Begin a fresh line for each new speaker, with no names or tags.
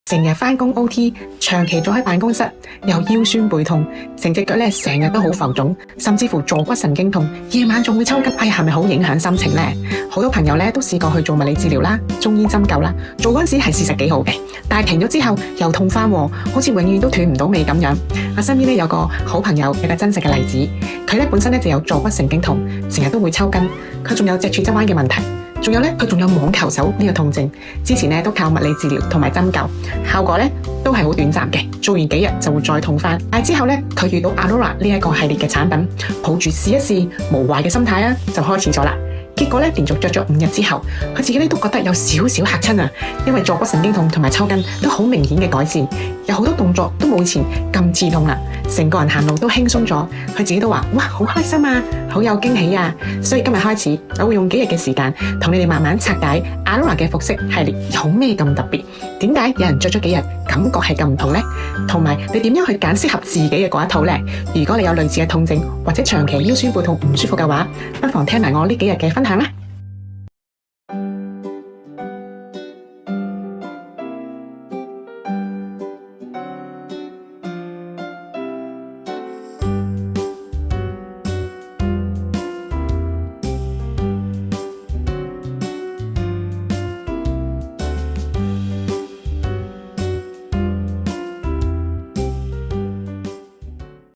成日返工 OT，長期坐喺辦公室，又腰酸背痛，成隻腳咧成日都好浮腫，甚至乎坐骨神經痛，夜晚仲會抽筋，係咪好影響心情呢？好多朋友咧都試過去做物理治療啦、中醫針灸啦，做嗰陣時係事實幾好嘅，但係停咗之後又痛返，好似永遠都斷唔到尾咁樣。我身邊咧有個好朋友，有個真實嘅例子，佢咧本身咧就有坐骨神經痛，成日都會抽筋，佢仲有脊柱側彎嘅問題。仲有咧，佢仲有網球手呢個痛症，之前咧都靠物理治療同埋針灸，效果咧都係好短暫嘅，做完幾日就會再痛返。但係之後咧，佢遇到 Aurora 呢一個系列嘅產品，抱住試一試無壞嘅心態啊，就開始咗啦。結果咧，連續着咗5日之後，佢自己咧都覺得有少少嚇親啊，因為坐骨神經痛同埋抽筋都好明顯嘅改善，有好多動作都冇以前咁刺痛啦，成個人行路都輕鬆咗，佢自己都話哇好開心啊，好有驚喜啊！所以今日開始，我會用幾日嘅時間同你哋慢慢拆解 Aurora 嘅服飾系列有咩咁特別，點解有人着咗幾日感覺係咁唔同呢？同埋你點樣去揀適合自己嘅嗰一套呢？如果你有類似嘅痛症或者長期腰酸背痛唔舒服嘅話，不妨聽埋我呢幾日嘅分享啦。